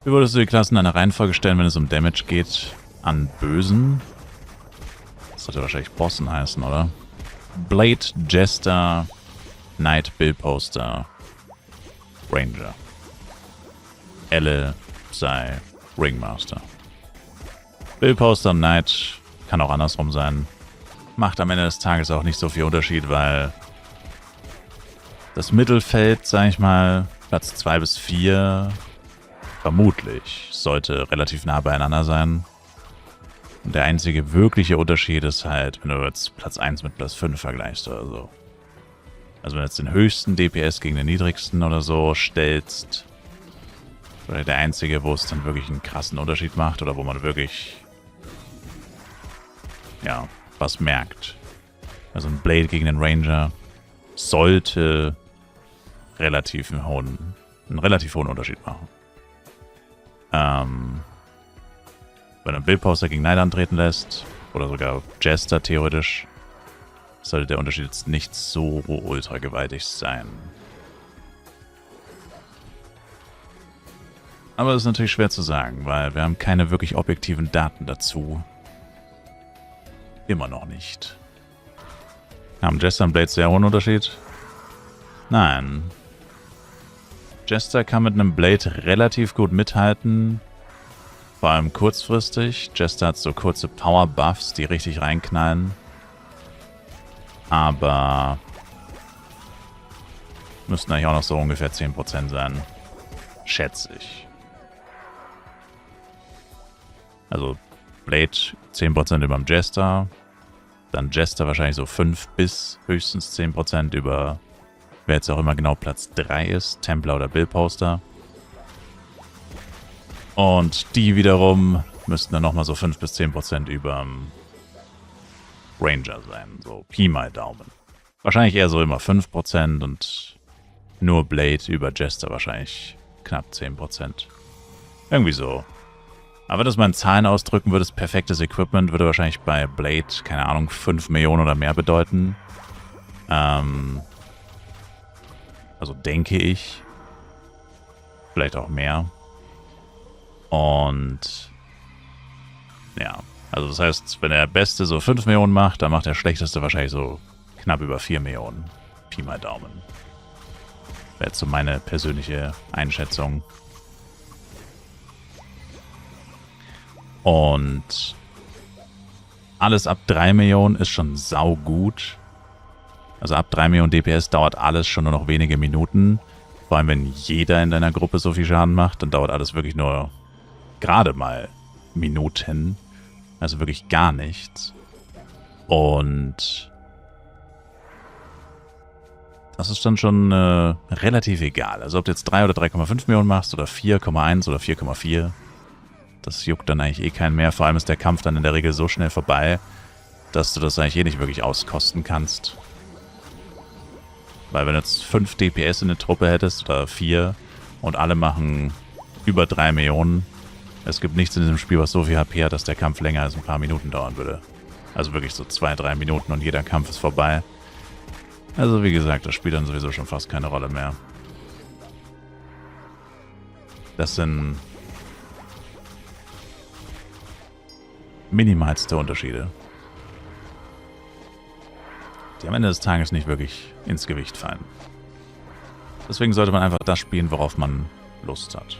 Wie würdest du die Klassen in einer Reihenfolge stellen, wenn es um Damage geht? An Bösen? Das sollte wahrscheinlich Bossen heißen, oder? Blade, Jester, Knight, Billposter, Ranger. Elle sei Ringmaster. Billposter und Knight kann auch andersrum sein. Macht am Ende des Tages auch nicht so viel Unterschied, weil das Mittelfeld, sag ich mal, Platz 2 bis 4, vermutlich, sollte relativ nah beieinander sein. Und der einzige wirkliche Unterschied ist halt, wenn du jetzt Platz 1 mit Platz 5 vergleichst oder so. Also wenn du jetzt den höchsten DPS gegen den niedrigsten oder so stellst, oder der einzige, wo es dann wirklich einen krassen Unterschied macht oder wo man wirklich, ja, was merkt. Also ein Blade gegen den Ranger sollte einen relativ hohen Unterschied machen. Wenn du einen Billposter gegen Knight antreten lässt, oder sogar Jester theoretisch, sollte der Unterschied jetzt nicht so ultra gewaltig sein. Aber das ist natürlich schwer zu sagen, weil wir haben keine wirklich objektiven Daten dazu. Immer noch nicht. Haben Jester und Blade sehr hohen Unterschied? Nein. Jester kann mit einem Blade relativ gut mithalten. Vor allem kurzfristig. Jester hat so kurze Power-Buffs, die richtig reinknallen. Aber müssten eigentlich auch noch so ungefähr 10% sein. Schätze ich. Also Blade 10% über dem Jester. Dann Jester wahrscheinlich so 5 bis höchstens 10% über, wer jetzt auch immer genau Platz 3 ist, Templar oder Billposter. Und die wiederum müssten dann nochmal so 5 bis 10% über Ranger sein. So Pi mal Daumen. Wahrscheinlich eher so immer 5% und nur Blade über Jester wahrscheinlich knapp 10%. Irgendwie so. Aber wenn das mal in Zahlen ausdrücken würde, das perfektes Equipment würde wahrscheinlich bei Blade, keine Ahnung, 5 Millionen oder mehr bedeuten. Also denke ich. Vielleicht auch mehr. Und ja, also das heißt, wenn der Beste so 5 Millionen macht, dann macht der Schlechteste wahrscheinlich so knapp über 4 Millionen. Pi mal Daumen. Wäre jetzt so meine persönliche Einschätzung. Und alles ab 3 Millionen ist schon saugut. Also ab 3 Millionen DPS dauert alles schon nur noch wenige Minuten. Vor allem, wenn jeder in deiner Gruppe so viel Schaden macht, dann dauert alles wirklich nur gerade mal Minuten. Also wirklich gar nichts. Und das ist dann schon relativ egal. Also ob du jetzt 3 oder 3,5 Millionen machst oder 4,1 oder 4,4. Das juckt dann eigentlich eh keinen mehr. Vor allem ist der Kampf dann in der Regel so schnell vorbei, dass du das eigentlich eh nicht wirklich auskosten kannst. Weil wenn du jetzt 5 DPS in der Truppe hättest oder 4 und alle machen über 3 Millionen, es gibt nichts in diesem Spiel, was so viel HP hat, dass der Kampf länger als ein paar Minuten dauern würde. Also wirklich so 2-3 Minuten und jeder Kampf ist vorbei. Also wie gesagt, das spielt dann sowieso schon fast keine Rolle mehr. Das sind minimalste Unterschiede, die am Ende des Tages nicht wirklich ins Gewicht fallen. Deswegen sollte man einfach das spielen, worauf man Lust hat.